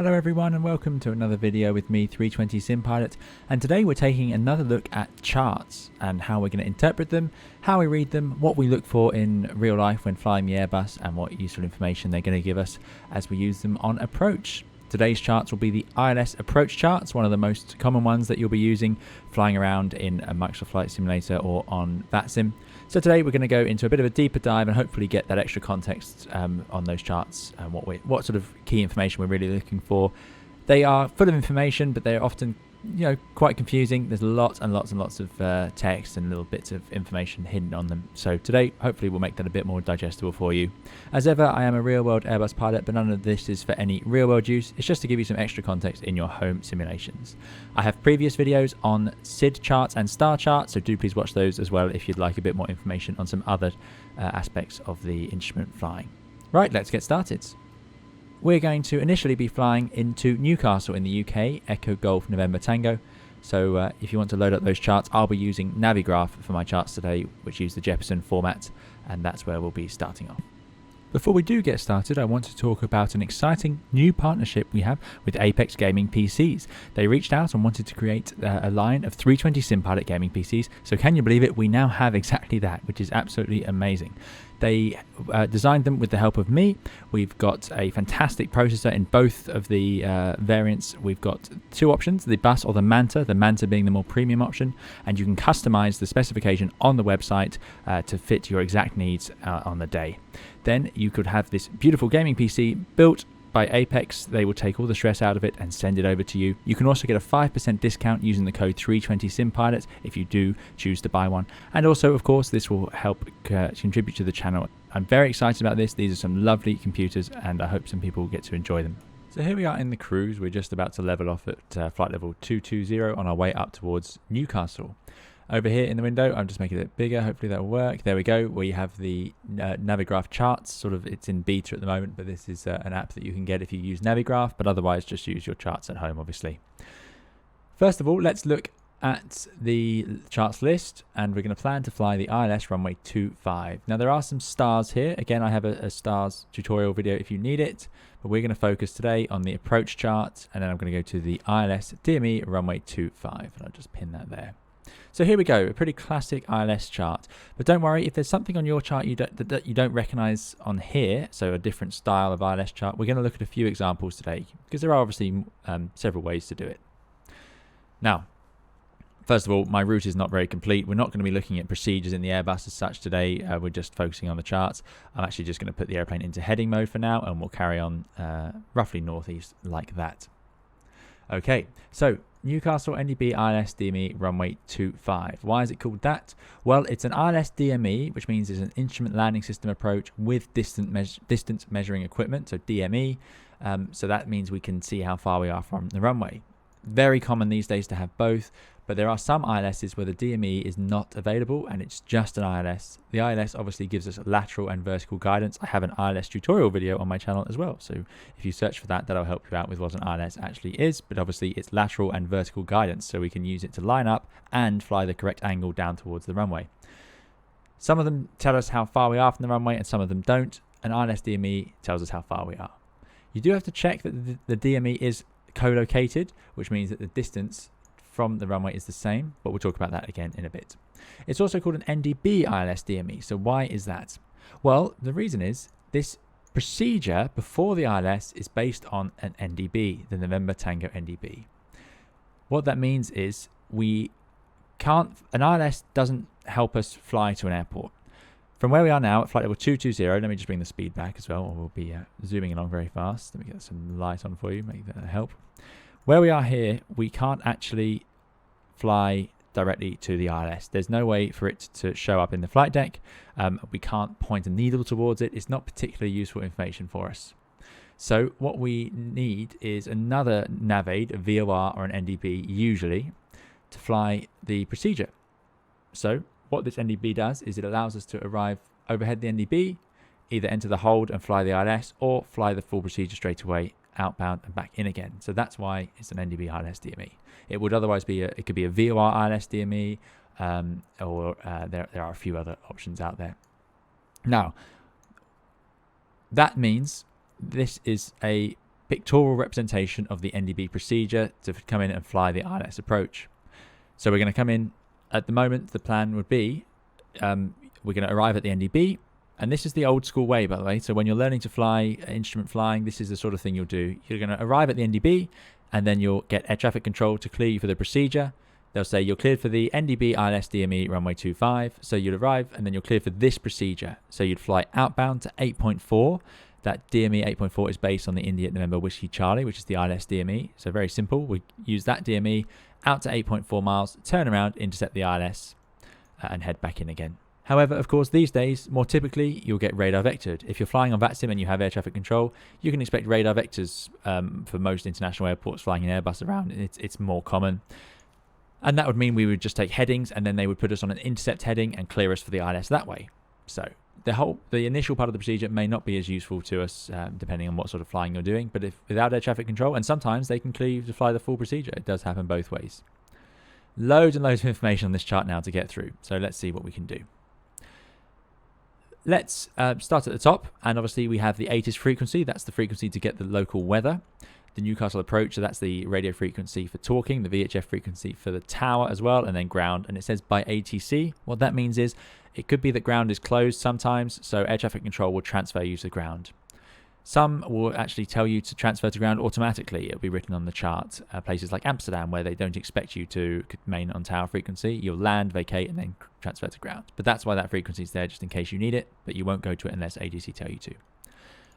Hello everyone and welcome to another video with me, 320 Sim Pilot, and today we're taking another look at charts and how we're going to interpret them, how we read them, what we look for in real life when flying the Airbus, and what useful information they're going to give us as we use them on approach. Today's charts will be the ILS approach charts, one of the most common ones that you'll be using flying around in a Microsoft Flight Simulator or on VATSIM. So today we're going to go into a bit of a deeper dive and hopefully get that extra context on those charts and what sort of key information we're really looking for. They are full of information, but they're often quite confusing. There's lots and lots and lots of text and little bits of information hidden on them. So today, hopefully we'll make that a bit more digestible for you. As ever, I am a real-world Airbus pilot, but none of this is for any real-world use. It's just to give you some extra context in your home simulations. I have previous videos on SID charts and star charts, so do please watch those as well if you'd like a bit more information on some other aspects of the instrument flying. Right, let's get started. We're going to initially be flying into Newcastle in the UK, Echo Golf November Tango. So if you want to load up those charts, I'll be using Navigraph for my charts today, which use the Jefferson format, and that's where we'll be starting off. Before we do get started, I want to talk about an exciting new partnership we have with Apex Gaming PCs. They reached out and wanted to create a line of 320 Sim Pilot gaming PCs. So can you believe it? We now have exactly that, which is absolutely amazing. They designed them with the help of me. We've got a fantastic processor in both of the variants. We've got two options, the bus or the Manta being the more premium option, and you can customize the specification on the website to fit your exact needs on the day. Then you could have this beautiful gaming PC built by Apex. They will take all the stress out of it and send it over to you. You can also get a 5% discount using the code 320SimPilot if you do choose to buy one. And also, of course, this will help contribute to the channel. I'm very excited about this. These are some lovely computers and I hope some people will get to enjoy them. So here we are in the cruise. We're just about to level off at flight level 220 on our way up towards Newcastle. Over here in the window, I'm just making it bigger. Hopefully that will work. There we go. We have the Navigraph charts. It's in beta at the moment, but this is an app that you can get if you use Navigraph, but otherwise just use your charts at home, obviously. First of all, let's look at the charts list, and we're going to plan to fly the ILS runway 25. Now there are some stars here. Again, I have a stars tutorial video if you need it, but we're going to focus today on the approach chart, and then I'm going to go to the ILS DME runway 25, and I'll just pin that there. So here we go, a pretty classic ILS chart. But don't worry, if there's something on your chart that you don't recognize on here, so a different style of ILS chart, we're going to look at a few examples today, because there are obviously several ways to do it. Now, first of all, my route is not very complete. We're not going to be looking at procedures in the Airbus as such today. We're just focusing on the charts. I'm actually just going to put the airplane into heading mode for now, and we'll carry on roughly northeast like that. Okay, so Newcastle NDB ILS DME runway 25. Why is it called that? Well, it's an ILS DME, which means it's an instrument landing system approach with distance measuring equipment, so DME. So that means we can see how far we are from the runway. Very common these days to have both, but there are some ILSs where the DME is not available and it's just an ILS. The ILS obviously gives us lateral and vertical guidance. I have an ILS tutorial video on my channel as well, so if you search for that, that'll help you out with what an ILS actually is, but obviously it's lateral and vertical guidance, so we can use it to line up and fly the correct angle down towards the runway. Some of them tell us how far we are from the runway and some of them don't. An ILS DME tells us how far we are. You do have to check that the DME is co-located, which means that the distance from the runway is the same, but we'll talk about that again in a bit. It's also called an NDB ILS DME. So why is that? Well, the reason is this procedure before the ILS is based on an NDB, the November Tango NDB. What that means is an ILS doesn't help us fly to an airport. From where we are now at flight level 220, let me just bring the speed back as well, or we'll be zooming along very fast. Let me get some light on for you, make that help. Where we are here, we can't actually fly directly to the ILS. There's no way for it to show up in the flight deck. We can't point a needle towards it. It's not particularly useful information for us. So what we need is another NavAid, a VOR or an NDB usually, to fly the procedure. So what this NDB does is it allows us to arrive overhead the NDB, either enter the hold and fly the ILS, or fly the full procedure straight away outbound and back in again. So that's why it's an NDB ILS DME. It would otherwise be it could be a VOR ILS DME, or there are a few other options out there. Now, that means this is a pictorial representation of the NDB procedure to come in and fly the ILS approach. So we're going to come in. At the moment, the plan would be we're going to arrive at the NDB, and this is the old school way, by the way. So when you're learning to fly instrument flying, this is the sort of thing you'll do. You're going to arrive at the NDB, and then you'll get air traffic control to clear you for the procedure. They'll say you're cleared for the NDB ILS DME runway 25. So you'd arrive, and then you're cleared for this procedure. So you'd fly outbound to 8.4. That DME 8.4 is based on the India November Whiskey Charlie, which is the ILS DME. So very simple. We use that DME out to 8.4 miles, turn around, intercept the ILS, and head back in again. However, of course, these days, more typically, you'll get radar vectored. If you're flying on VATSIM and you have air traffic control, you can expect radar vectors for most international airports flying in Airbus around. It's more common. And that would mean we would just take headings, and then they would put us on an intercept heading and clear us for the ILS that way. So the initial part of the procedure may not be as useful to us, depending on what sort of flying you're doing. But if without air traffic control, and sometimes they can clear you to fly the full procedure. It does happen both ways. Loads and loads of information on this chart now to get through. So let's see what we can do. Let's start at the top, and obviously we have the ATIS frequency. That's the frequency to get the local weather. The Newcastle approach, so that's the radio frequency for talking, the VHF frequency for the tower as well, and then ground. And it says by ATC. What that means is it could be that ground is closed sometimes, so air traffic control will transfer you to ground. Some will actually tell you to transfer to ground automatically. It'll be written on the chart. Places like Amsterdam, where they don't expect you to remain on tower frequency, you'll land, vacate, and then transfer to ground. But that's why that frequency is there, just in case you need it, but you won't go to it unless ATC tell you to.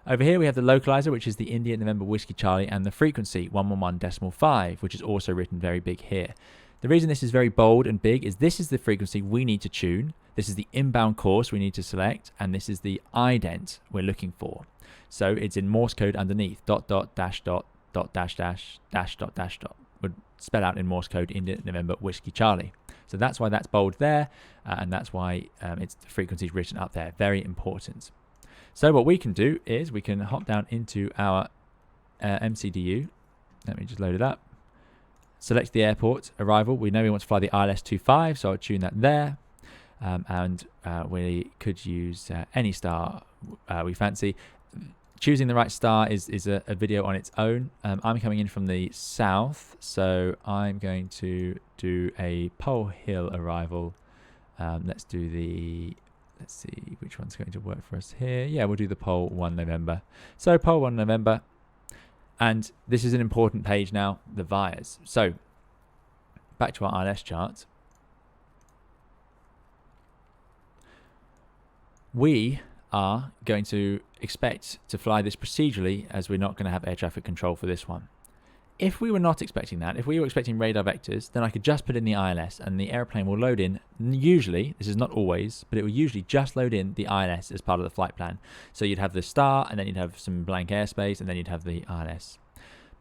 Over here we have the localizer, which is the India November Whiskey Charlie, and the frequency 111.5, which is also written very big here. The reason this is very bold and big is this is the frequency we need to tune. This is the inbound course we need to select, and this is the ident we're looking for. So it's in Morse code underneath, dot, dot, dash, dot, dot, dash, dash, dash, dot, dash, dot. Would spell out in Morse code India November Whiskey Charlie. So that's why that's bold there, and that's why the frequency is written up there. Very important. So what we can do is we can hop down into our MCDU. Let me just load it up. Select the airport arrival. We know we want to fly the ILS 25, so I'll tune that there. And we could use any star we fancy. Choosing the right star is a video on its own. I'm coming in from the south, so I'm going to do a Pole Hill arrival. Let's see which one's going to work for us here. Yeah, we'll do the Pole 1 November. So Pole 1 November. And this is an important page now, the VIAs. So back to our ILS chart. We are going to expect to fly this procedurally, as we're not going to have air traffic control for this one. If we were not expecting that, if we were expecting radar vectors, then I could just put in the ILS and the airplane will load in, usually, this is not always, but it will usually just load in the ILS as part of the flight plan. So you'd have the star, and then you'd have some blank airspace, and then you'd have the ILS.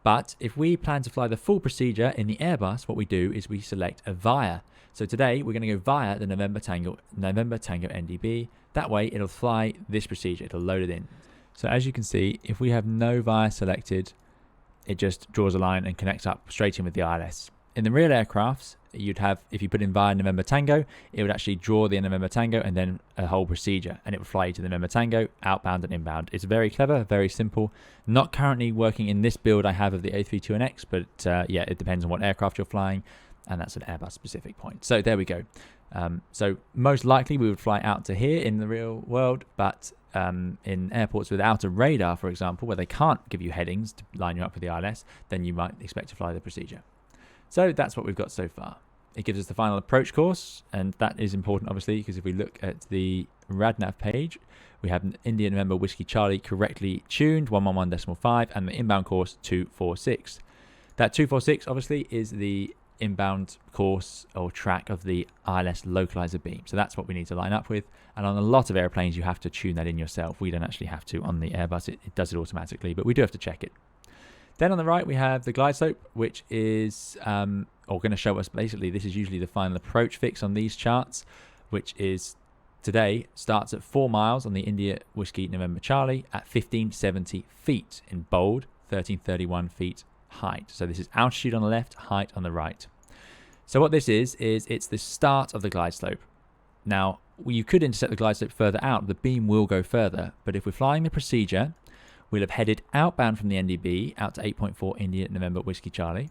But if we plan to fly the full procedure in the Airbus, what we do is we select a VIA. So today we're going to go via the November Tango NDB. That way it'll fly this procedure, it'll load it in. So as you can see, if we have no VIA selected, it just draws a line and connects up straight in with the ILS. In the real aircrafts, you'd have, if you put in via November Tango, it would actually draw the November Tango and then a whole procedure, and it would fly you to the November Tango, outbound and inbound. It's very clever, very simple. Not currently working in this build I have of the A321X, but yeah, it depends on what aircraft you're flying, and that's an Airbus specific point. So there we go. So most likely we would fly out to here in the real world, but in airports without a radar, for example, where they can't give you headings to line you up with the ILS, then you might expect to fly the procedure. So that's what we've got so far. It gives us the final approach course, and that is important, obviously, because if we look at the RadNav page, we have an India November Whiskey Charlie correctly tuned, 111.5, and the inbound course 246. That 246, obviously, is the inbound course or track of the ILS localizer beam. So that's what we need to line up with. And on a lot of airplanes, you have to tune that in yourself. We don't actually have to on the Airbus. It does it automatically, but we do have to check it. Then on the right, we have the glide slope, which is going to show us basically, this is usually the final approach fix on these charts, which is today starts at 4 miles on the India Whiskey November Charlie at 1570 feet in bold, 1331 feet height. So this is altitude on the left, height on the right. So what this is it's the start of the glide slope. Now, you could intercept the glide slope further out. The beam will go further, but if we're flying the procedure, we'll have headed outbound from the NDB out to 8.4 India November Whiskey Charlie.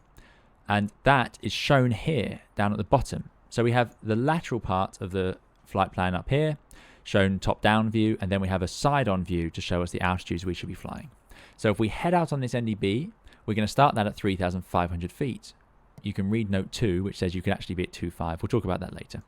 And that is shown here down at the bottom. So we have the lateral part of the flight plan up here, shown top-down view, and then we have a side-on view to show us the altitudes we should be flying. So if we head out on this NDB, we're going to start that at 3,500 feet. You can read note 2, which says you can actually be at 2.5. We'll talk about that later.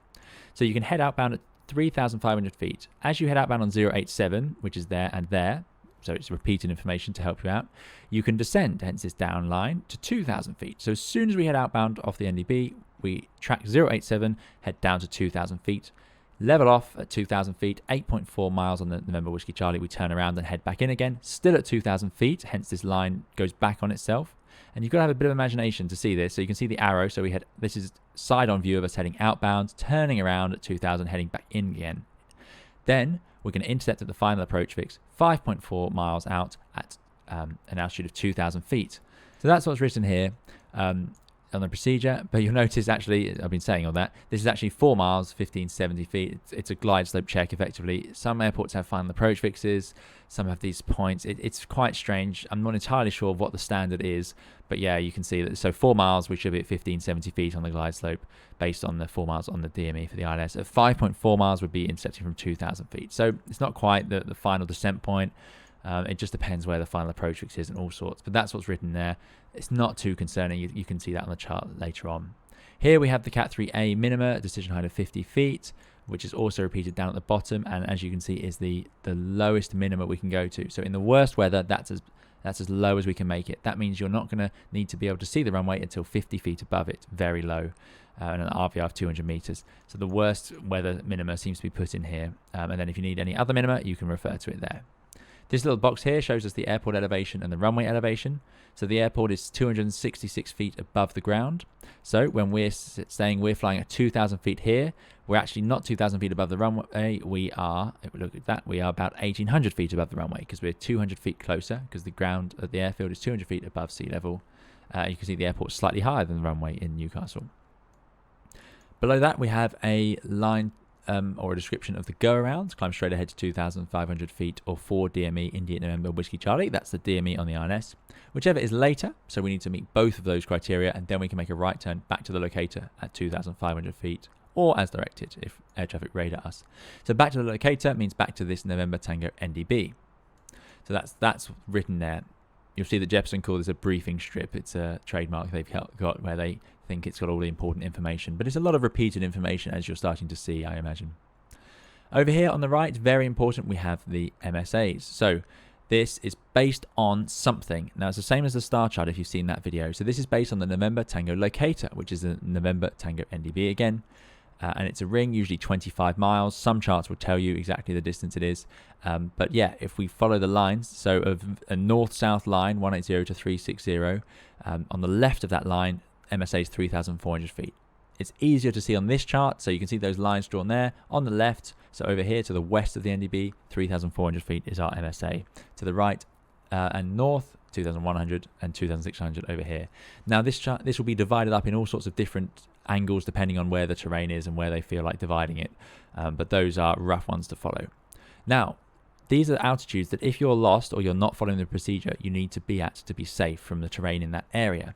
So you can head outbound at 3,500 feet. As you head outbound on 087, which is there and there, so it's repeated information to help you out, you can descend, hence this down line, to 2,000 feet. So as soon as we head outbound off the NDB, we track 087, head down to 2,000 feet, level off at 2,000 feet, 8.4 miles on the November Whiskey Charlie. We turn around and head back in again, still at 2,000 feet, hence this line goes back on itself. And you've got to have a bit of imagination to see this. So you can see the arrow. So this is side-on view of us heading outbound, turning around at 2,000, heading back in again. Then we're going to intercept at the final approach fix, 5.4 miles out at an altitude of 2,000 feet. So that's what's written here on the procedure. But you'll notice, actually, I've been saying all that, this is actually 4 miles, 1,570 feet. It's a glide slope check, effectively. Some airports have final approach fixes. Some have these points. It's quite strange. I'm not entirely sure what the standard is. But yeah, you can see that. So 4 miles, we should be at 1,570 feet on the glide slope based on the 4 miles on the DME for the ILS. At 5.4 miles would be intercepting from 2,000 feet. So it's not quite the final descent point. It just depends where the final approach fix is and all sorts. But that's what's written there. It's not too concerning. You can see that on the chart later on. Here we have the Cat 3A minima, decision height of 50 feet, which is also repeated down at the bottom. And as you can see, is the lowest minima we can go to. So in the worst weather, that's as low as we can make it. That means you're not going to need to be able to see the runway until 50 feet above it, very low, and an RVR of 200 meters. So the worst weather minima seems to be put in here. And then if you need any other minima, you can refer to it there. This little box here shows us the airport elevation and the runway elevation. So the airport is 266 feet above the ground. So when we're saying we're flying at 2,000 feet here, we're actually not 2,000 feet above the runway. We are, if we look at that, we are about 1,800 feet above the runway because we're 200 feet closer because the ground at the airfield is 200 feet above sea level. You can see the airport is slightly higher than the runway in Newcastle. Below that, we have a line or a description of the go-around. Climb straight ahead to 2,500 feet or 4 DME India November Whiskey Charlie. That's the DME on the ILS. Whichever is later, so we need to meet both of those criteria, and then we can make a right turn back to the locator at 2,500 feet, or as directed if air traffic radar us. So back to the locator means back to this November Tango NDB. So that's written there. You'll see that Jefferson called this a briefing strip. It's a trademark they've got where they think it's got all the important information, but it's a lot of repeated information, as you're starting to see, I imagine. Over here on the right, very important, we have the MSAs. So this is based on something. Now it's the same as the star chart if you've seen that video. So this is based on the November Tango locator, which is the November Tango NDB again. And it's a ring, usually 25 miles. Some charts will tell you exactly the distance it is. But yeah, if we follow the lines, so of a north-south line, 180 to 360, on the left of that line, MSA is 3,400 feet. It's easier to see on this chart, so you can see those lines drawn there. On the left, so over here to the west of the NDB, 3,400 feet is our MSA. To the right and north, 2,100 and 2,600 over here. Now this chart, this will be divided up in all sorts of different angles depending on where the terrain is and where they feel like dividing it. But those are rough ones to follow. Now, these are altitudes that if you're lost or you're not following the procedure, you need to be at to be safe from the terrain in that area.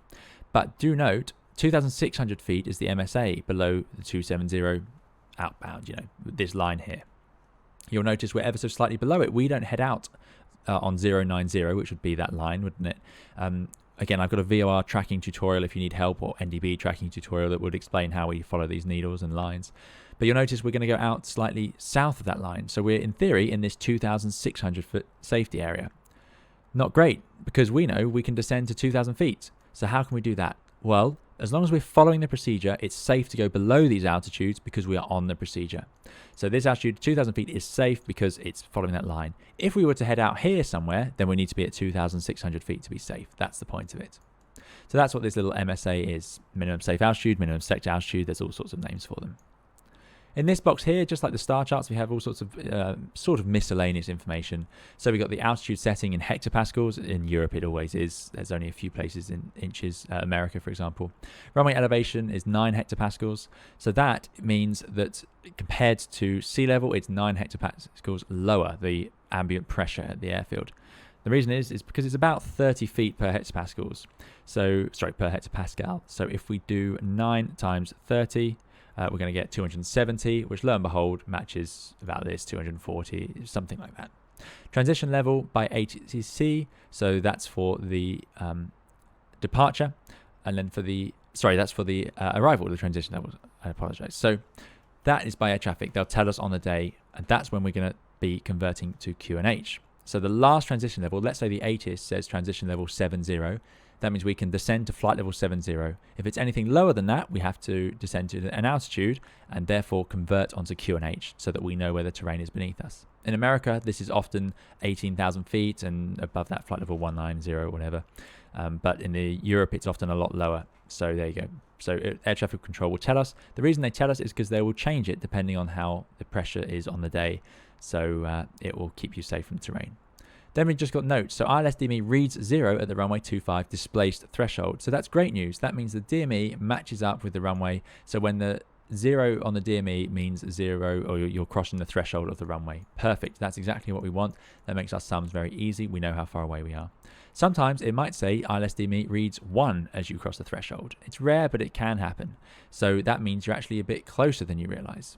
But do note, 2,600 feet is the MSA below the 270 outbound, this line here. You'll notice we're ever so slightly below it. We don't head out on 090, which would be that line, wouldn't it? Again, I've got a VOR tracking tutorial if you need help, or NDB tracking tutorial that would explain how we follow these needles and lines. But you'll notice we're going to go out slightly south of that line. So we're, in theory, in this 2,600 foot safety area. Not great, because we know we can descend to 2,000 feet. So how can we do that? Well, as long as we're following the procedure, it's safe to go below these altitudes because we are on the procedure. So this altitude, 2,000 feet, is safe because it's following that line. If we were to head out here somewhere, then we need to be at 2,600 feet to be safe. That's the point of it. So that's what this little MSA is. Minimum safe altitude, minimum sector altitude. There's all sorts of names for them. In this box here, just like the star charts, we have all sorts of sort of miscellaneous information. So we've got the altitude setting in hectopascals. In Europe, it always is. There's only a few places in inches. America, for example. Runway elevation is 9 hectopascals. So that means that compared to sea level, it's 9 hectopascals lower, the ambient pressure at the airfield. The reason is because it's about 30 feet per hectopascals. So, sorry, per hectopascal. So if we do 9 times 30, we're going to get 270, which lo and behold matches about this, 240, something like that. Transition level by ATC, so that's for the departure, and then for the, sorry, that's for the arrival of the transition level. I apologize. So that is by air traffic. They'll tell us on the day, and that's when we're going to be converting to QNH. So the last transition level, let's say the ATIS says transition level 70. That means we can descend to flight level 70. If it's anything lower than that, we have to descend to an altitude and therefore convert onto QNH so that we know where the terrain is beneath us. In America, this is often 18,000 feet and above that flight level 190 or whatever. But in the Europe, it's often a lot lower. So there you go. So air traffic control will tell us. The reason they tell us is because they will change it depending on how the pressure is on the day. So it will keep you safe from terrain. Then we just got notes. So ILS DME reads 0 at the runway 25 displaced threshold. So that's great news. That means the DME matches up with the runway. So when the 0 on the DME means 0, or you're crossing the threshold of the runway. Perfect. That's exactly what we want. That makes our sums very easy. We know how far away we are. Sometimes it might say ILS DME reads 1 as you cross the threshold. It's rare, but it can happen. So that means you're actually a bit closer than you realize.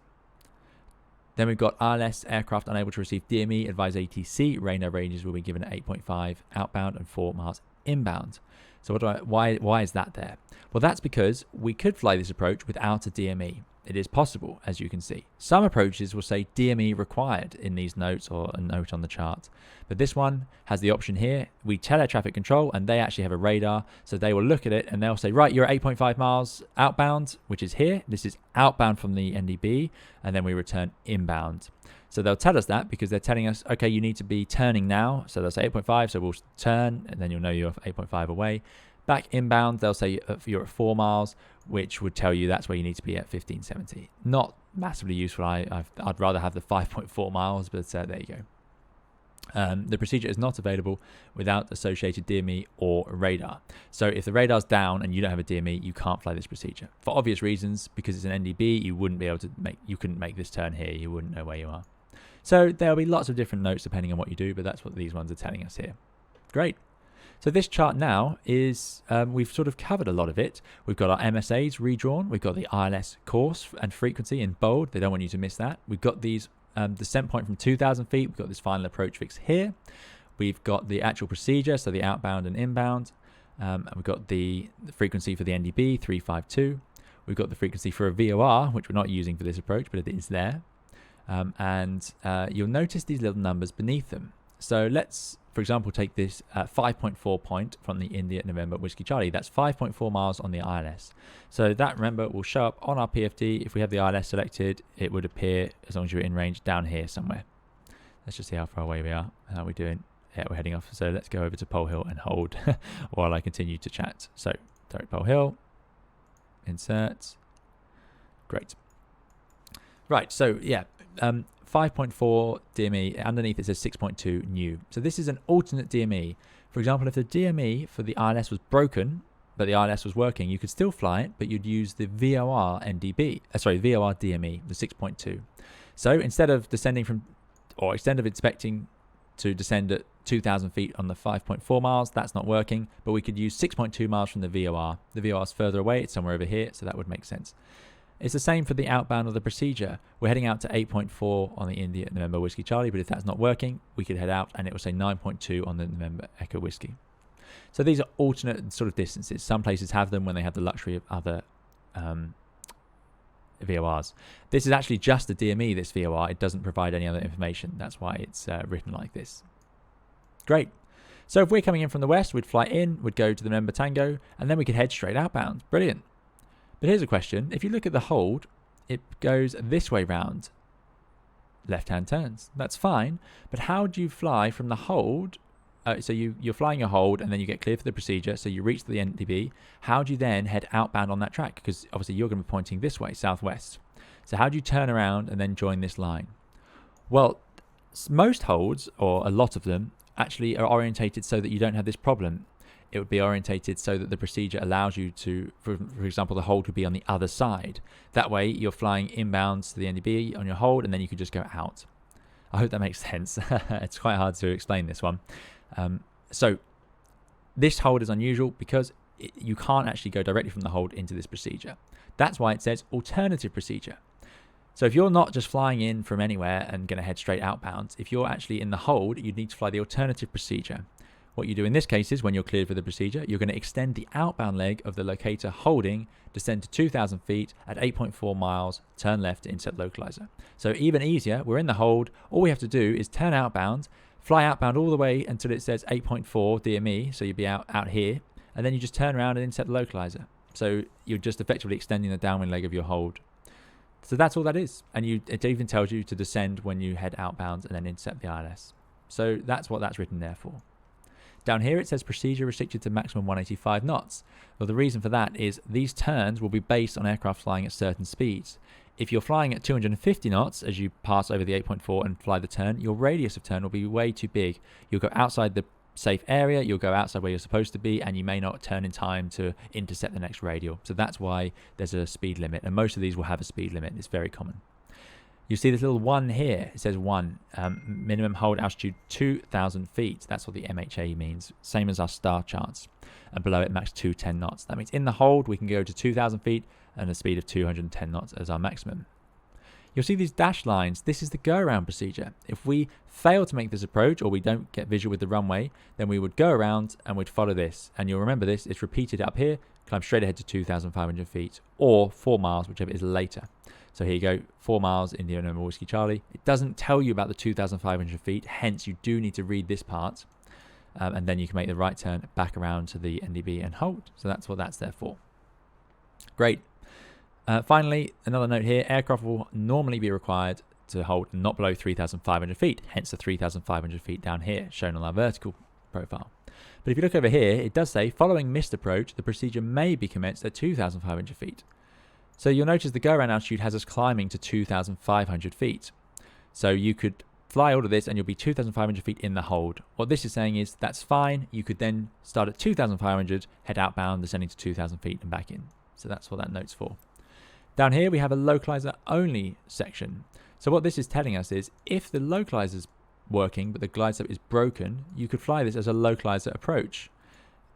Then we've got ILS aircraft unable to receive DME, advise ATC, radar ranges will be given at 8.5 outbound and 4 miles inbound. So why is that there? Well, that's because we could fly this approach without a DME. It is possible, as you can see. Some approaches will say DME required in these notes or a note on the chart. But this one has the option here. We tell air traffic control and they actually have a radar. So they will look at it and they'll say, right, you're at 8.5 miles outbound, which is here. This is outbound from the NDB. And then we return inbound. So they'll tell us that because they're telling us, okay, you need to be turning now. So they'll say 8.5. So we'll turn and then you'll know you're 8.5 away. Back inbound, they'll say you're at 4 miles, which would tell you that's where you need to be at 1570. Not massively useful. I'd rather have the 5.4 miles, but there you go. The procedure is not available without associated DME or radar. So if the radar's down and you don't have a DME, you can't fly this procedure. For obvious reasons, because it's an NDB, you couldn't make this turn here. You wouldn't know where you are. So there'll be lots of different notes depending on what you do, but that's what these ones are telling us here. Great. So this chart now is, we've sort of covered a lot of it. We've got our MSAs redrawn. We've got the ILS course and frequency in bold. They don't want you to miss that. We've got these descent point from 2,000 feet. We've got this final approach fix here. We've got the actual procedure, so the outbound and inbound. And we've got the frequency for the NDB, 352. We've got the frequency for a VOR, which we're not using for this approach, but it is there. And you'll notice these little numbers beneath them. So let's, for example, take this 5.4 point from the India November Whiskey Charlie. That's 5.4 miles on the ILS. So that, remember, will show up on our PFD. If we have the ILS selected, it would appear, as long as you're in range, down here somewhere. Let's just see how far away we are. How are we doing? Yeah, we're heading off. So let's go over to Pole Hill and hold while I continue to chat. So direct Pole Hill, insert. Great. Right, so yeah. 5.4 DME, underneath it says 6.2 new. So this is an alternate DME. For example, if the DME for the ILS was broken, but the ILS was working, you could still fly it, but you'd use the VOR NDB, VOR DME, the 6.2. So instead of expecting to descend at 2,000 feet on the 5.4 miles, that's not working, but we could use 6.2 miles from the VOR. The VOR is further away, it's somewhere over here, so that would make sense. It's the same for the outbound of the procedure. We're heading out to 8.4 on the India November Whiskey Charlie, but if that's not working, we could head out and it will say 9.2 on the November Echo Whiskey. So these are alternate sort of distances. Some places have them when they have the luxury of other VORs. This is actually just a DME, this VOR. It doesn't provide any other information. That's why it's written like this. Great. So if we're coming in from the west, we'd fly in, we'd go to the November Tango, and then we could head straight outbound. Brilliant. But here's a question. If you look at the hold, it goes this way round. Left-hand turns. That's fine. But how do you fly from the hold? So you're flying your hold and then you get clear for the procedure. So you reach the NDB. How do you then head outbound on that track? Because obviously you're going to be pointing this way, southwest. So how do you turn around and then join this line? Well, most holds, or a lot of them, actually are orientated so that you don't have this problem. It would be orientated so that the procedure allows you to, for example, the hold would be on the other side. That way you're flying inbounds to the NDB on your hold and then you could just go out. I hope that makes sense. It's quite hard to explain this one. So this hold is unusual because you can't actually go directly from the hold into this procedure. That's why it says alternative procedure. So if you're not just flying in from anywhere and going to head straight outbound, if you're actually in the hold, you need to fly the alternative procedure. What you do in this case is when you're cleared for the procedure, you're going to extend the outbound leg of the locator holding, descend to 2,000 feet at 8.4 miles, turn left to inset localizer. So even easier, we're in the hold. All we have to do is turn outbound, fly outbound all the way until it says 8.4 DME, so you'll be out here, and then you just turn around and inset the localizer. So you're just effectively extending the downwind leg of your hold. So that's all that is. And it even tells you to descend when you head outbound and then inset the ILS. So that's what that's written there for. Down here it says procedure restricted to maximum 185 knots. Well, the reason for that is these turns will be based on aircraft flying at certain speeds. If you're flying at 250 knots as you pass over the 8.4 and fly the turn, your radius of turn will be way too big. You'll go outside the safe area, you'll go outside where you're supposed to be, and you may not turn in time to intercept the next radial. So that's why there's a speed limit, and most of these will have a speed limit. It's very common. You see this little 1 here. It says 1, minimum hold altitude 2,000 feet. That's what the MHA means, same as our star charts. And below it, max 210 knots. That means in the hold, we can go to 2,000 feet and a speed of 210 knots as our maximum. You'll see these dashed lines. This is the go-around procedure. If we fail to make this approach or we don't get visual with the runway, then we would go around and we'd follow this. And you'll remember this. It's repeated up here. Climb straight ahead to 2,500 feet or 4 miles, whichever is later. So here you go, 4 miles, India November Whiskey Charlie. It doesn't tell you about the 2,500 feet. Hence, you do need to read this part. And then you can make the right turn back around to the NDB and hold. So that's what that's there for. Great. Finally, another note here, aircraft will normally be required to hold not below 3,500 feet, hence the 3,500 feet down here, shown on our vertical profile. But if you look over here, it does say, following missed approach, the procedure may be commenced at 2,500 feet. So you'll notice the go-around altitude has us climbing to 2,500 feet. So you could fly all of this and you'll be 2,500 feet in the hold. What this is saying is, that's fine, you could then start at 2,500, head outbound, descending to 2,000 feet and back in. So that's what that note's for. Down here we have a localizer only section. So what this is telling us is if the localizer is working but the glide slope is broken, you could fly this as a localizer approach.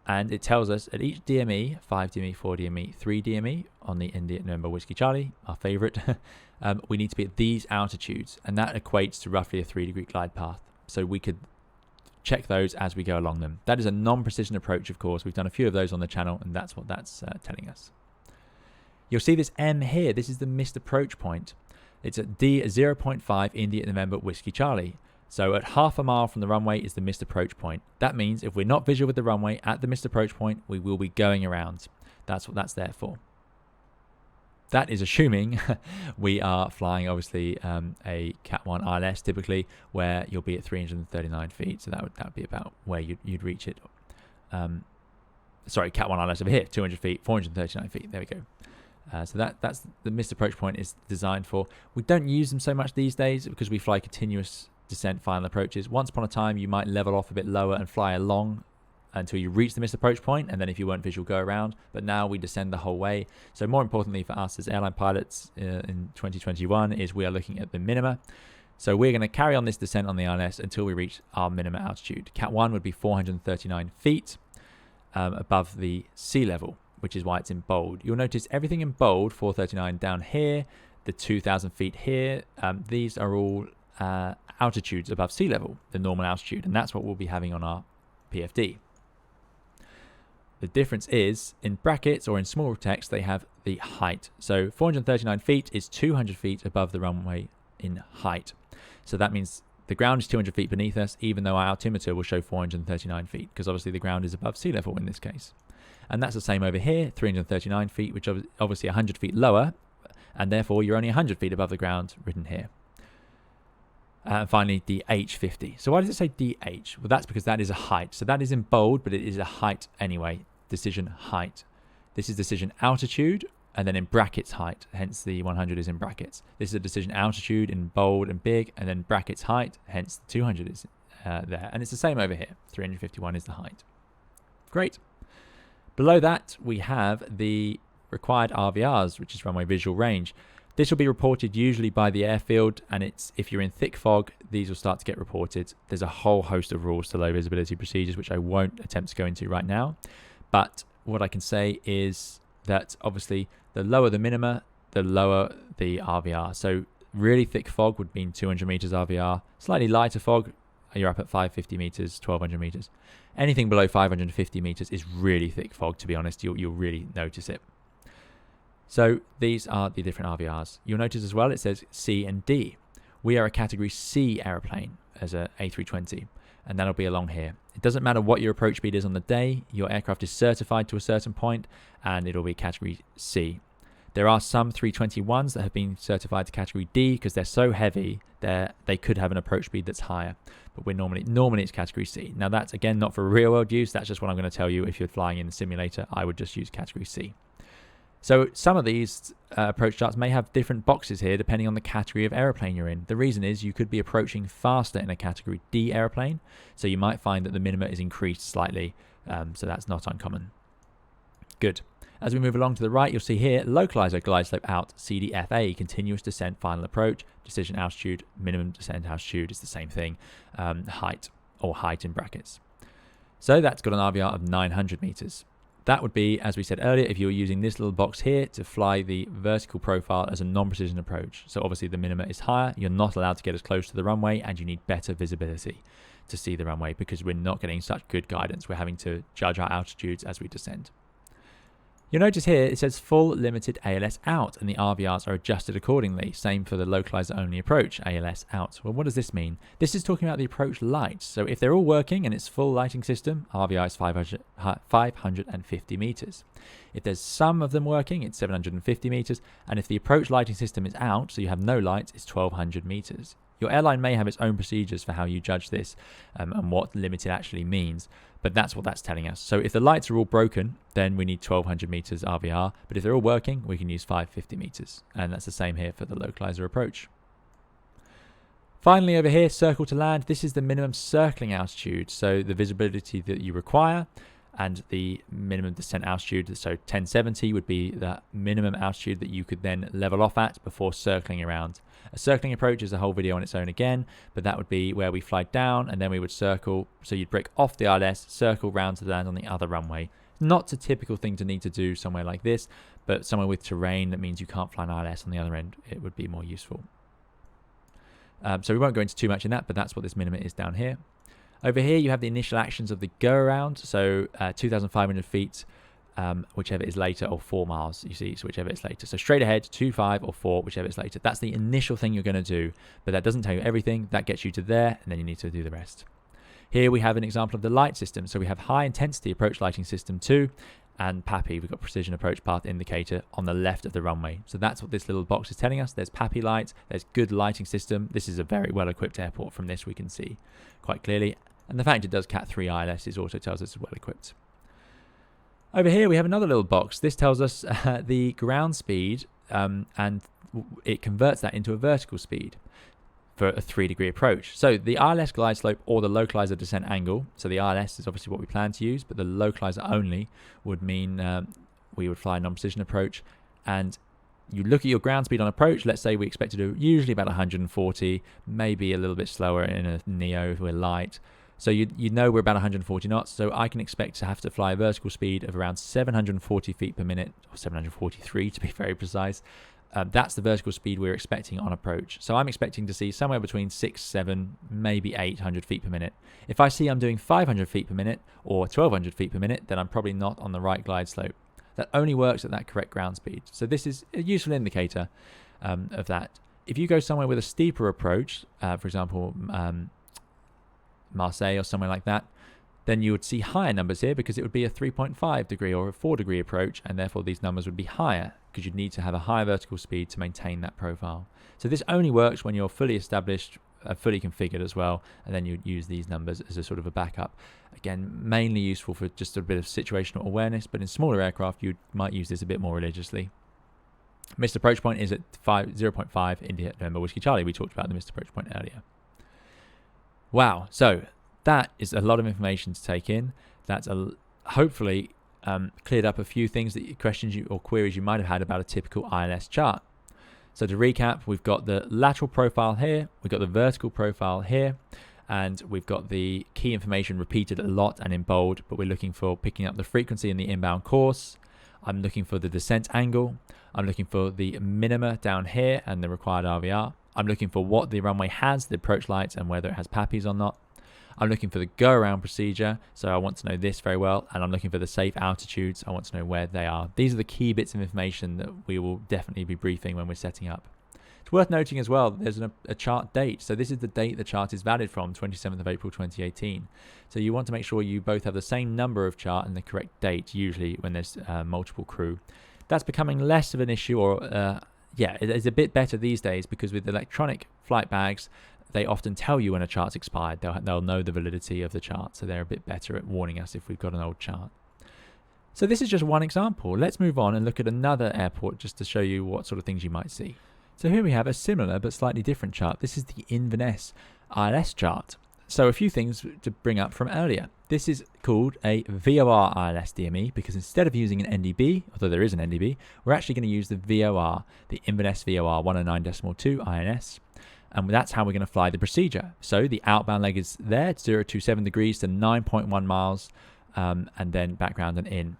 And it tells us at each DME, 5 DME, 4 DME, 3 DME on the India November Whiskey Charlie, our favorite, we need to be at these altitudes, and that equates to roughly a 3-degree glide path. So we could check those as we go along them. That is a non-precision approach, of course. We've done a few of those on the channel, and that's what that's telling us. You'll see this M here. This is the missed approach point. It's at D0.5 India November Whiskey Charlie. So at half a mile from the runway is the missed approach point. That means if we're not visual with the runway at the missed approach point, we will be going around. That's what that's there for. That is assuming we are flying, obviously, a Cat 1 ILS typically, where you'll be at 339 feet. So that would be about where you'd reach it. Sorry, Cat 1 ILS over here, 200 feet, 439 feet. There we go. So that's the missed approach point is designed for. We don't use them so much these days because we fly continuous descent final approaches. Once upon a time, you might level off a bit lower and fly along until you reach the missed approach point, and then if you weren't visual, go around. But now we descend the whole way. So more importantly for us as airline pilots in 2021 is we are looking at the minima. So we're going to carry on this descent on the ILS until we reach our minimum altitude. Cat 1 would be 439 feet above the sea level, which is why it's in bold. You'll notice everything in bold, 439 down here, the 2,000 feet here, these are all altitudes above sea level, the normal altitude, and that's what we'll be having on our PFD. The difference is, in brackets or in small text, they have the height. So 439 feet is 200 feet above the runway in height. So that means the ground is 200 feet beneath us, even though our altimeter will show 439 feet, because obviously the ground is above sea level in this case. And that's the same over here, 339 feet, which is obviously 100 feet lower, and therefore you're only 100 feet above the ground written here. And finally, DH50. So why does it say DH? Well, that's because that is a height. So that is in bold, but it is a height anyway. Decision height. This is decision altitude, and then in brackets height. Hence the 100 is in brackets. This is a decision altitude in bold and big, and then brackets height. Hence the 200 is there. And it's the same over here. 351 is the height. Great. Below that, we have the required RVRs, which is runway visual range. This will be reported usually by the airfield, and if you're in thick fog, these will start to get reported. There's a whole host of rules to low visibility procedures, which I won't attempt to go into right now. But what I can say is that obviously the lower the minima, the lower the RVR. So really thick fog would mean 200 meters RVR. Slightly lighter fog, you're up at 550 meters, 1200 meters. Anything below 550 meters is really thick fog, to be honest. You'll really notice it. So these are the different RVRs. You'll notice as well it says C and D. We are a category C aeroplane as a A320, and that'll be along here. It doesn't matter what your approach speed is on the day, your aircraft is certified to a certain point, and it'll be category C. There are some 321s that have been certified to category D because they're so heavy they could have an approach speed that's higher, but we're normally it's category C. Now that's again not for real world use, that's just what I'm going to tell you. If you're flying in the simulator, I would just use category C. So some of these approach charts may have different boxes here depending on the category of aeroplane you're in. The reason is you could be approaching faster in a category D aeroplane, so you might find that the minima is increased slightly, so that's not uncommon. Good. As we move along to the right, you'll see here, localizer glide slope out, CDFA, continuous descent, final approach, decision altitude, minimum descent altitude is the same thing, height in brackets. So that's got an RVR of 900 meters. That would be, as we said earlier, if you were using this little box here to fly the vertical profile as a non-precision approach. So obviously the minima is higher, you're not allowed to get as close to the runway, and you need better visibility to see the runway because we're not getting such good guidance. We're having to judge our altitudes as we descend. You'll notice here it says full limited ALS out, and the RVRs are adjusted accordingly. Same for the localizer only approach, ALS out. Well, what does this mean? This is talking about the approach lights. So if they're all working and it's full lighting system, RVR is 550 meters. If there's some of them working, it's 750 meters. And if the approach lighting system is out, so you have no lights, it's 1200 meters. Your airline may have its own procedures for how you judge this and what limited actually means, but that's what that's telling us. So if the lights are all broken, then we need 1200 meters RVR, but if they're all working, we can use 550 meters, and that's the same here for the localizer approach. Finally, over here, circle to land. This is the minimum circling altitude, so the visibility that you require, and the minimum descent altitude, so 1070 would be the minimum altitude that you could then level off at before circling around. A circling approach is a whole video on its own again, but that would be where we fly down and then we would circle, so you'd break off the ILS, circle round to land on the other runway. Not a typical thing to need to do somewhere like this, but somewhere with terrain that means you can't fly an ILS on the other end, it would be more useful. So we won't go into too much in that, but that's what this minimum is down here. Over here, you have the initial actions of the go around, so 2,500 feet, whichever is later, or 4 miles, you see, so whichever is later. So straight ahead, 2, 5, or 4, whichever is later. That's the initial thing you're going to do, but that doesn't tell you everything. That gets you to there, and then you need to do the rest. Here we have an example of the light system. So we have high intensity approach lighting system 2, and PAPI, we've got precision approach path indicator on the left of the runway. So that's what this little box is telling us. There's PAPI lights, there's good lighting system. This is a very well equipped airport. From this we can see quite clearly. And the fact it does Cat 3 ILS also tells us it's well equipped. Over here we have another little box. This tells us the ground speed and it converts that into a vertical speed for a 3-degree approach. So the ILS glide slope or the localizer descent angle, so the ILS is obviously what we plan to use, but the localizer only would mean we would fly a non-precision approach, and you look at your ground speed on approach. Let's say we expect to do usually about 140, maybe a little bit slower in a neo if we're light. So you know we're about 140 knots, so I can expect to have to fly a vertical speed of around 740 feet per minute, or 743 to be very precise. That's the vertical speed we're expecting on approach. So I'm expecting to see somewhere between 6, 7, maybe 800 feet per minute. If I see I'm doing 500 feet per minute or 1200 feet per minute, then I'm probably not on the right glide slope. That only works at that correct ground speed. So this is a useful indicator of that. If you go somewhere with a steeper approach, for example, Marseille or somewhere like that, then you would see higher numbers here because it would be a 3.5 degree or a 4 degree approach, and therefore these numbers would be higher because you'd need to have a higher vertical speed to maintain that profile. So this only works when you're fully established, fully configured as well, and then you'd use these numbers as a sort of a backup. Again, mainly useful for just a bit of situational awareness, but in smaller aircraft you might use this a bit more religiously. Missed approach point is at 0.5 India November Whiskey Charlie. We talked about the missed approach point earlier. Wow, so that is a lot of information to take in. That's hopefully cleared up a few things, questions or queries you might have had about a typical ILS chart. So to recap, we've got the lateral profile here, we've got the vertical profile here, and we've got the key information repeated a lot and in bold, but we're looking for picking up the frequency in the inbound course. I'm looking for the descent angle. I'm looking for the minima down here and the required RVR. I'm looking for what the runway has, the approach lights, and whether it has PAPIs or not. I'm looking for the go around procedure, so I want to know this very well, and I'm looking for the safe altitudes. I want to know where they are. These are the key bits of information that we will definitely be briefing when we're setting up. It's worth noting as well that there's a chart date. So this is the date the chart is valid from, 27th of April 2018. So you want to make sure you both have the same number of chart and the correct date, usually when there's multiple crew. That's becoming less of an issue, or yeah, it's a bit better these days, because with electronic flight bags, they often tell you when a chart's expired. They'll know the validity of the chart, so they're a bit better at warning us if we've got an old chart. So this is just one example. Let's move on and look at another airport just to show you what sort of things you might see. So here we have a similar but slightly different chart. This is the Inverness ILS chart. So a few things to bring up from earlier. This is called a VOR ILS DME because instead of using an NDB, although there is an NDB, we're actually going to use the VOR, the Inverness VOR 109.2 INS. And that's how we're going to fly the procedure. So the outbound leg is there, 027 degrees to 9.1 miles, and then background and in.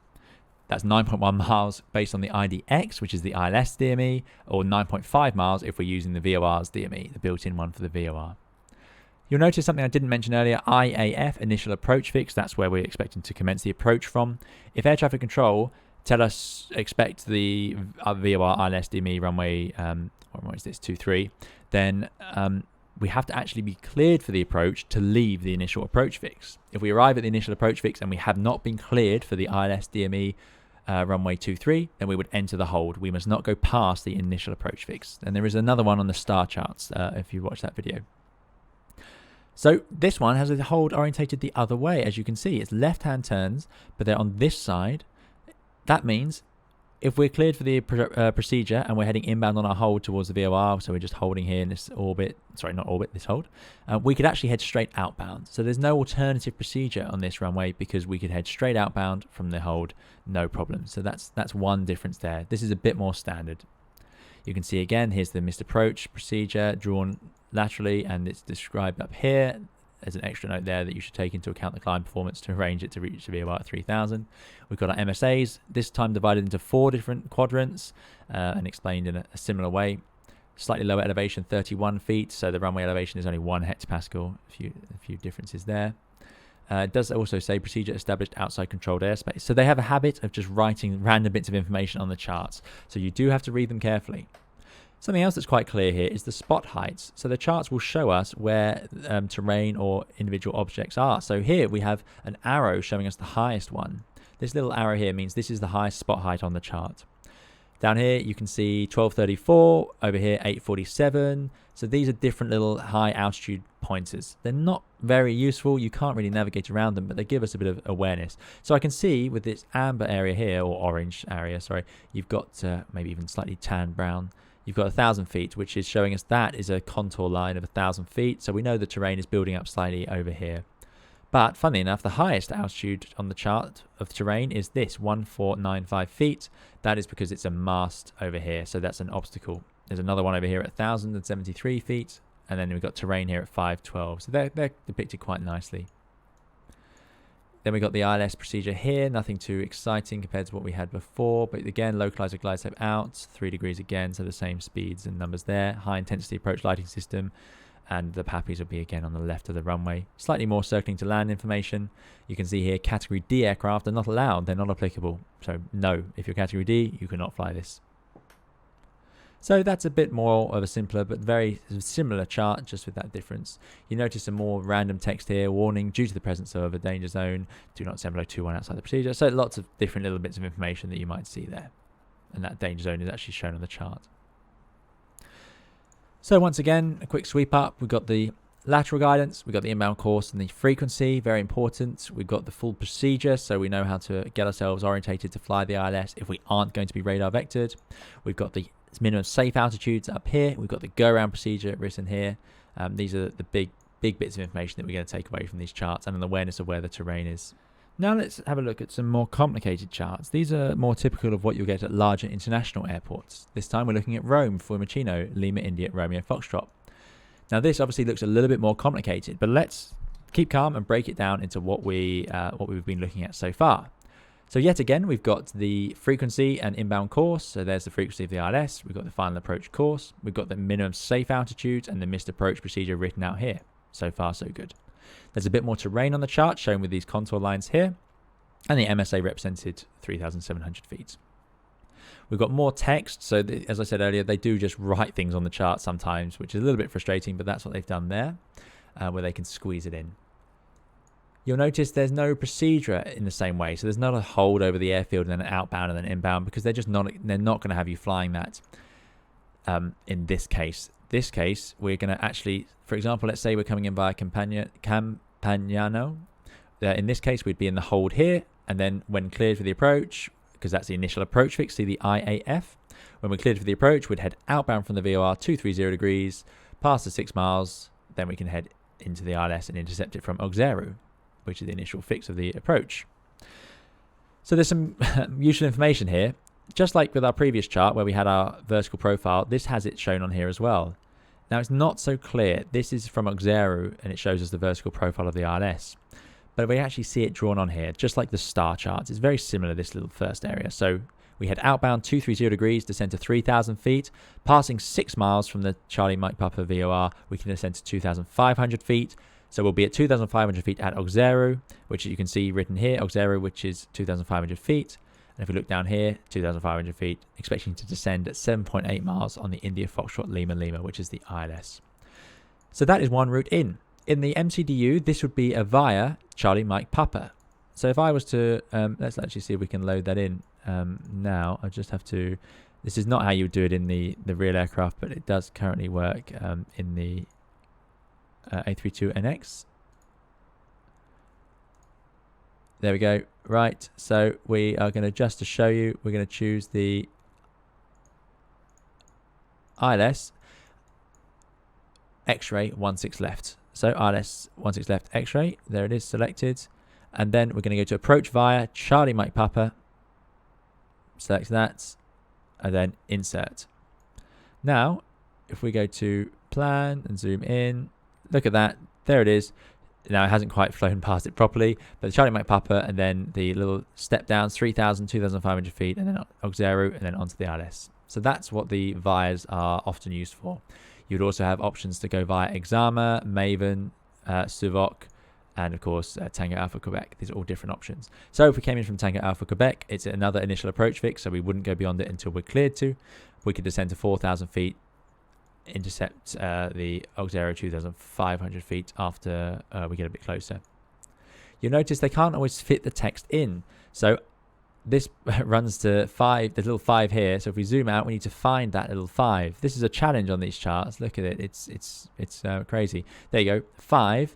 That's 9.1 miles based on the IDX, which is the ILS DME, or 9.5 miles if we're using the VOR's DME, the built-in one for the VOR. You'll notice something I didn't mention earlier, IAF, initial approach fix. That's where we're expecting to commence the approach from. If air traffic control tell us expect the VOR ILS DME runway, what is this, 23, then we have to actually be cleared for the approach to leave the initial approach fix. If we arrive at the initial approach fix and we have not been cleared for the ILS DME runway 23, then we would enter the hold. We must not go past the initial approach fix. And there is another one on the star charts if you watch that video. So this one has a hold orientated the other way. As you can see, it's left-hand turns, but they're on this side. That means if we're cleared for the procedure and we're heading inbound on our hold towards the VOR, so we're just holding here in this orbit, sorry, not orbit, this hold, we could actually head straight outbound. So there's no alternative procedure on this runway because we could head straight outbound from the hold, no problem. So that's one difference there. This is a bit more standard. You can see again, here's the missed approach procedure drawn laterally, and it's described up here. There's an extra note there that you should take into account the climb performance to arrange it to reach the VOR at 3000. We've got our MSAs, this time divided into 4 different quadrants and explained in a similar way. Slightly lower elevation, 31 feet, so the runway elevation is only 1 hectopascal, a few differences there. It does also say procedure established outside controlled airspace. So they have a habit of just writing random bits of information on the charts, so you do have to read them carefully. Something else that's quite clear here is the spot heights. So the charts will show us where terrain or individual objects are. So here we have an arrow showing us the highest one. This little arrow here means this is the highest spot height on the chart. Down here you can see 1234, over here 847. So these are different little high altitude pointers. They're not very useful. You can't really navigate around them, but they give us a bit of awareness. So I can see with this amber area here, or orange area, sorry, you've got maybe even slightly tan brown. You've got 1,000 feet, which is showing us that is a contour line of 1,000 feet. So we know the terrain is building up slightly over here. But funnily enough, the highest altitude on the chart of terrain is this, 1495 feet. That is because it's a mast over here. So that's an obstacle. There's another one over here at 1,073 feet. And then we've got terrain here at 512. So they're depicted quite nicely. Then we got the ILS procedure here, nothing too exciting compared to what we had before, but again, localizer glide slope out, 3 degrees again, so the same speeds and numbers there. High intensity approach lighting system, and the PAPIs will be again on the left of the runway. Slightly more circling to land information. You can see here category D aircraft are not allowed, they're not applicable. So no, if you're category D, you cannot fly this. So that's a bit more of a simpler but very similar chart, just with that difference. You notice some more random text here, warning due to the presence of a danger zone, do not ascend below 21 outside the procedure. So lots of different little bits of information that you might see there. And that danger zone is actually shown on the chart. So once again, a quick sweep up. We've got the lateral guidance, we've got the inbound course and the frequency, very important. We've got the full procedure, so we know how to get ourselves orientated to fly the ILS if we aren't going to be radar vectored. We've got the minimum safe altitudes up here. We've got the go around procedure written here. These are the big bits of information that we're going to take away from these charts, and an awareness of where the terrain is. Now let's have a look at some more complicated charts. These are more typical of what you'll get at larger international airports. This time we're looking at Rome, Fiumicino, Lima, India, Romeo, Foxtrot. Now this obviously looks a little bit more complicated, but let's keep calm and break it down into what we've been looking at so far. So yet again, we've got the frequency and inbound course. So there's the frequency of the ILS. We've got the final approach course. We've got the minimum safe altitude and the missed approach procedure written out here. So far, so good. There's a bit more terrain on the chart shown with these contour lines here. And the MSA represented 3,700 feet. We've got more text. So as I said earlier, they do just write things on the chart sometimes, which is a little bit frustrating, but that's what they've done there, where they can squeeze it in. You'll notice there's no procedure in the same way. So there's not a hold over the airfield and then an outbound and then inbound, because they're not going to have you flying that in this case. This case, we're going to actually, for example, let's say we're coming in via Campagnano. In this case, we'd be in the hold here, and then when cleared for the approach, because that's the initial approach fix, see the IAF. When we're cleared for the approach, we'd head outbound from the VOR 230 degrees, past the 6 miles, then we can head into the ILS and intercept it from Auxerre, which is the initial fix of the approach. So there's some useful information here. Just like with our previous chart where we had our vertical profile, this has it shown on here as well. Now it's not so clear. This is from Auxerre and it shows us the vertical profile of the ILS. But we actually see it drawn on here, just like the star charts. It's very similar, this little first area. So we head outbound 230 degrees, descend to 3,000 feet. Passing 6 miles from the Charlie Mike Papa VOR, we can descend to 2,500 feet. So we'll be at 2,500 feet at Auxerre, which you can see written here, Auxerre, which is 2,500 feet. And if we look down here, 2,500 feet, expecting to descend at 7.8 miles on the India Foxtrot Lima Lima, which is the ILS. So that is one route in. In the MCDU, this would be a via Charlie Mike Papa. So if I was to, let's actually see if we can load that in now. I just have to, this is not how you would do it in the real aircraft, but it does currently work in the A32NX. There we go. Right, so we are going to, just to show you, we're going to choose the ILS X-ray 16 left. So ILS 16 left X-ray, there it is selected. And then we're going to go to approach via Charlie Mike Papa. Select that and then insert. Now, if we go to plan and zoom in, look at that. There it is. Now, it hasn't quite flown past it properly, but the Charlie Mike Papa and then the little step downs, 3,000, 2,500 feet, and then Auxerre, and then onto the ILS. So that's what the vias are often used for. You'd also have options to go via Exama, Maven, Suvok, and of course, Tango Alpha Quebec. These are all different options. So if we came in from Tango Alpha Quebec, it's another initial approach fix, so we wouldn't go beyond it until we're cleared to. We could descend to 4,000 feet, intercept the Auxerre 2,500 feet after we get a bit closer. You'll notice they can't always fit the text in. So this runs to 5, the little 5 here. So if we zoom out, we need to find that little 5. This is a challenge on these charts. Look at it. It's crazy. There you go. 5,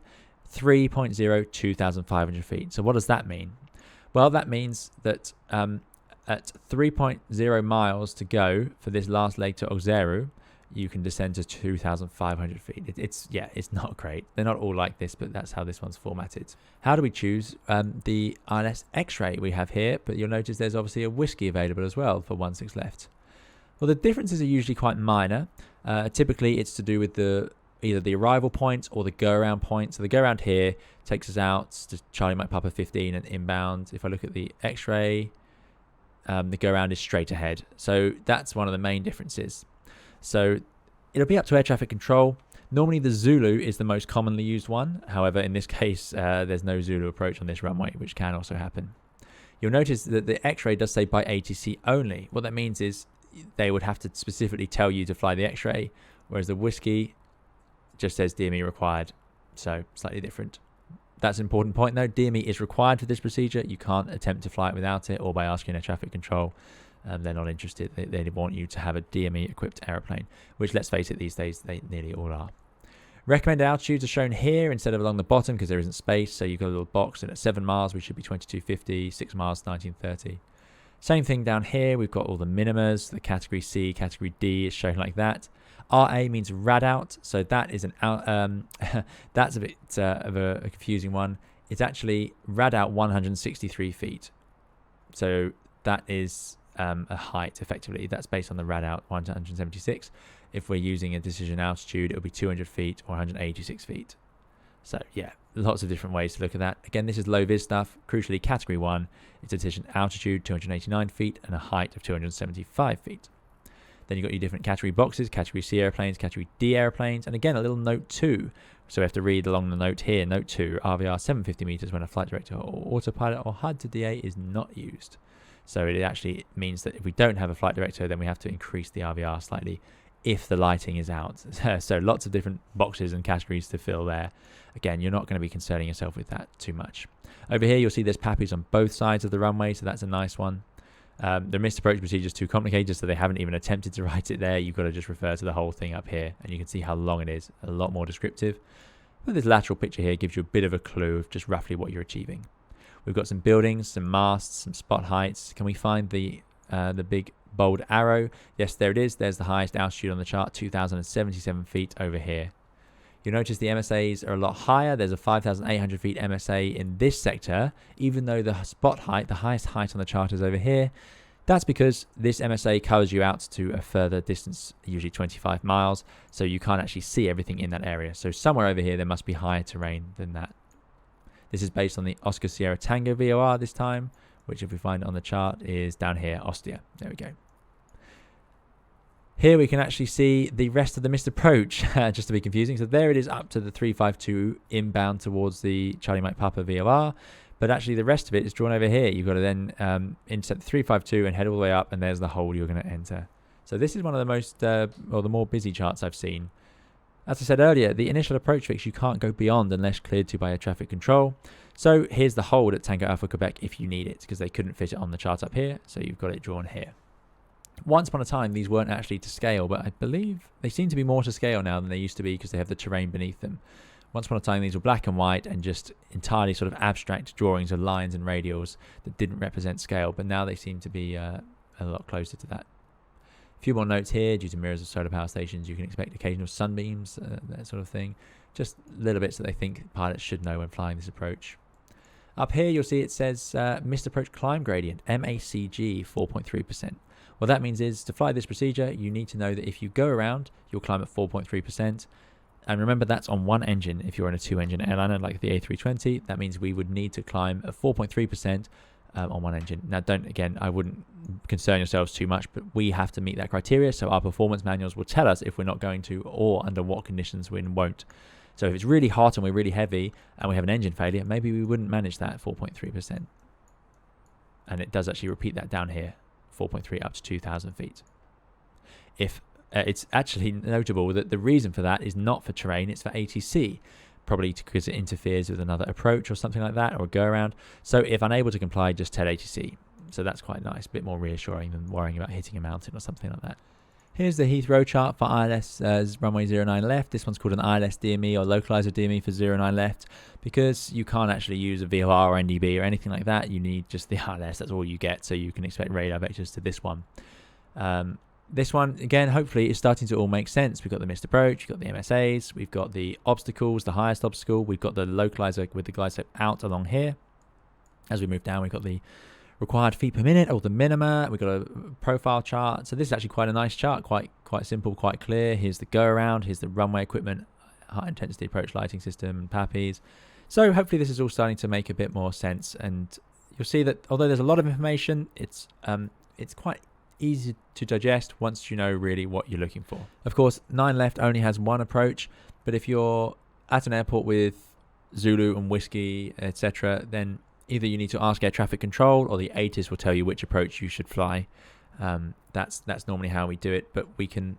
3.0, 2,500 feet. So what does that mean? Well, that means that at 3.0 miles to go for this last leg to Auxerre, you can descend to 2,500 feet. It's not great. They're not all like this, but that's how this one's formatted. How do we choose the ILS X-ray we have here? But you'll notice there's obviously a whiskey available as well for 16 left. Well, the differences are usually quite minor. Typically, it's to do with either the arrival point or the go-around point. So the go-around here takes us out to Charlie Mike Papa 15 and inbound. If I look at the X-ray, the go-around is straight ahead. So that's one of the main differences. So it'll be up to air traffic control. Normally the Zulu is the most commonly used one. However, in this case, there's no Zulu approach on this runway, which can also happen. You'll notice that the X-ray does say by ATC only. What that means is they would have to specifically tell you to fly the X-ray, whereas the whiskey just says DME required. So slightly different. That's an important point though. DME is required for this procedure. You can't attempt to fly it without it or by asking air traffic control. They're not interested. They want you to have a DME equipped aeroplane, which, let's face it, these days they nearly all are. Recommended altitudes are shown here instead of along the bottom because there isn't space. So you've got a little box, and at 7 miles we should be 2250, 6 miles 1930. Same thing down here. We've got all the minimas. The category C, category D is shown like that. RA means rad out, so that is an out. That's a bit of a confusing one. it's actually rad out 163 feet. So that is a height, effectively. That's based on the rad out 176. If we're using a decision altitude, it'll be 200 feet or 186 feet. So yeah, lots of different ways to look at that. Again, this is low vis stuff. Crucially, category 1, it's a decision altitude 289 feet and a height of 275 feet. Then you've got your different category boxes, category C airplanes, category D airplanes, and again, a little note 2. So we have to read along the note here. Note 2, RVR 750 meters when a flight director or autopilot or HUD to DA is not used. So it actually means that if we don't have a flight director, then we have to increase the RVR slightly if the lighting is out. So lots of different boxes and categories to fill there. Again, you're not going to be concerning yourself with that too much. Over here, you'll see there's PAPIs on both sides of the runway, so that's a nice one. The missed approach procedure is too complicated, so they haven't even attempted to write it there. You've got to just refer to the whole thing up here, and you can see how long it is. A lot more descriptive. But this lateral picture here gives you a bit of a clue of just roughly what you're achieving. We've got some buildings, some masts, some spot heights. Can we find the big bold arrow? Yes, there it is. There's the highest altitude on the chart, 2,077 feet over here. You'll notice the MSAs are a lot higher. There's a 5,800 feet MSA in this sector, even though the spot height, the highest height on the chart, is over here. That's because this MSA covers you out to a further distance, usually 25 miles, so you can't actually see everything in that area. So somewhere over here, there must be higher terrain than that. This is based on the Oscar Sierra Tango VOR this time, which if we find on the chart is down here, Ostia. There we go. Here we can actually see the rest of the missed approach, just to be confusing. So there it is up to the 352 inbound towards the Charlie Mike Papa VOR. But actually the rest of it is drawn over here. You've got to then intercept the 352 and head all the way up, and there's the hole you're going to enter. So this is one of the most, or the more busy charts I've seen. As I said earlier, the initial approach fix you can't go beyond unless cleared to by air traffic control. So here's the hold at Tango Alpha Quebec if you need it, because they couldn't fit it on the chart up here. So you've got it drawn here. Once upon a time, these weren't actually to scale, but I believe they seem to be more to scale now than they used to be because they have the terrain beneath them. Once upon a time, these were black and white and just entirely sort of abstract drawings of lines and radials that didn't represent scale, but now they seem to be a lot closer to that. A few more notes here. Due to mirrors of solar power stations, you can expect occasional sunbeams, that sort of thing. Just little bits that they think pilots should know when flying this approach. Up here, you'll see it says missed approach climb gradient, MACG 4.3%. What that means is to fly this procedure, you need to know that if you go around, you'll climb at 4.3%. And remember, that's on one engine. If you're on a two-engine airliner like the A320, that means we would need to climb at 4.3% on one engine. Now, I wouldn't concern yourselves too much, but we have to meet that criteria. So our performance manuals will tell us if we're not going to or under what conditions we won't. So if it's really hot and we're really heavy and we have an engine failure, maybe we wouldn't manage that at 4.3%. And it does actually repeat that down here, 4.3 up to 2,000 feet. If it's actually notable that the reason for that is not for terrain, it's for ATC, probably because it interferes with another approach or something like that, or a go around. So if unable to comply, just tell ATC. So that's quite nice, a bit more reassuring than worrying about hitting a mountain or something like that. Here's the Heathrow chart for ILS runway 09 left. This one's called an ILS DME or localizer DME for 09 left, because you can't actually use a VOR or NDB or anything like that. You need just the ILS. That's all you get. So you can expect radar vectors to this one. This one, again, hopefully is starting to all make sense. We've got the missed approach, we've got the MSAs, we've got the obstacles, the highest obstacle, we've got the localizer with the glide slope out along here. As we move down, we've got the required feet per minute, or the minima. We've got a profile chart. So this is actually quite a nice chart, quite simple, quite clear. Here's the go around, here's the runway equipment, high intensity approach lighting system, and PAPIs. So hopefully this is all starting to make a bit more sense, and you'll see that although there's a lot of information, it's quite easy to digest once you know really what you're looking for. Of course, 9 left only has one approach, but if you're at an airport with Zulu and Whiskey, etc., then either you need to ask air traffic control or the ATIS will tell you which approach you should fly. That's normally how we do it, but we can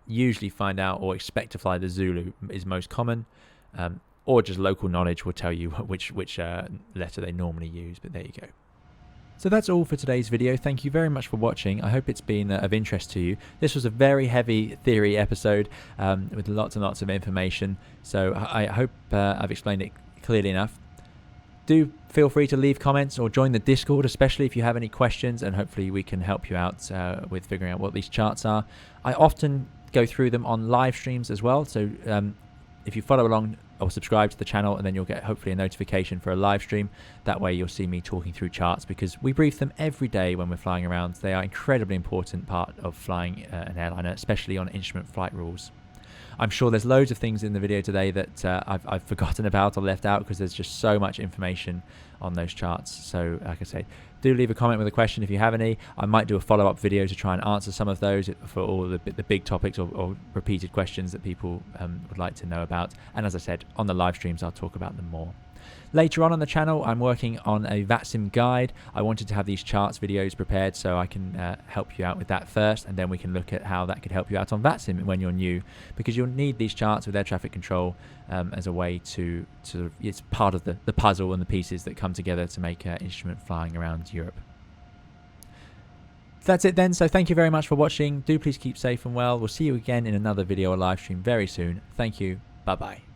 usually find out or expect to fly the Zulu is most common, or just local knowledge will tell you which letter they normally use, but there you go. So that's all for today's video. Thank you very much for watching. I hope it's been of interest to you. This was a very heavy theory episode with lots and lots of information. So I hope I've explained it clearly enough. Do feel free to leave comments or join the Discord, especially if you have any questions, and hopefully we can help you out with figuring out what these charts are. I often go through them on live streams as well. So if you follow along or subscribe to the channel, and then you'll get hopefully a notification for a live stream. That way you'll see me talking through charts, because we brief them every day when we're flying around. They are an incredibly important part of flying an airliner, especially on instrument flight rules. I'm sure there's loads of things in the video today that I've forgotten about or left out, because there's just so much information on those charts. So like I said, do leave a comment with a question if you have any. I might do a follow-up video to try and answer some of those for all the big topics or repeated questions that people would like to know about. And as I said, on the live streams I'll talk about them more. Later on the channel, I'm working on a VATSIM guide. I wanted to have these charts videos prepared so I can help you out with that first, and then we can look at how that could help you out on VATSIM when you're new, because you'll need these charts with air traffic control as a way to it's part of the puzzle and the pieces that come together to make instrument flying around Europe. That's it then, so thank you very much for watching. Do please keep safe and well. We'll see you again in another video or live stream very soon. Thank you. Bye bye.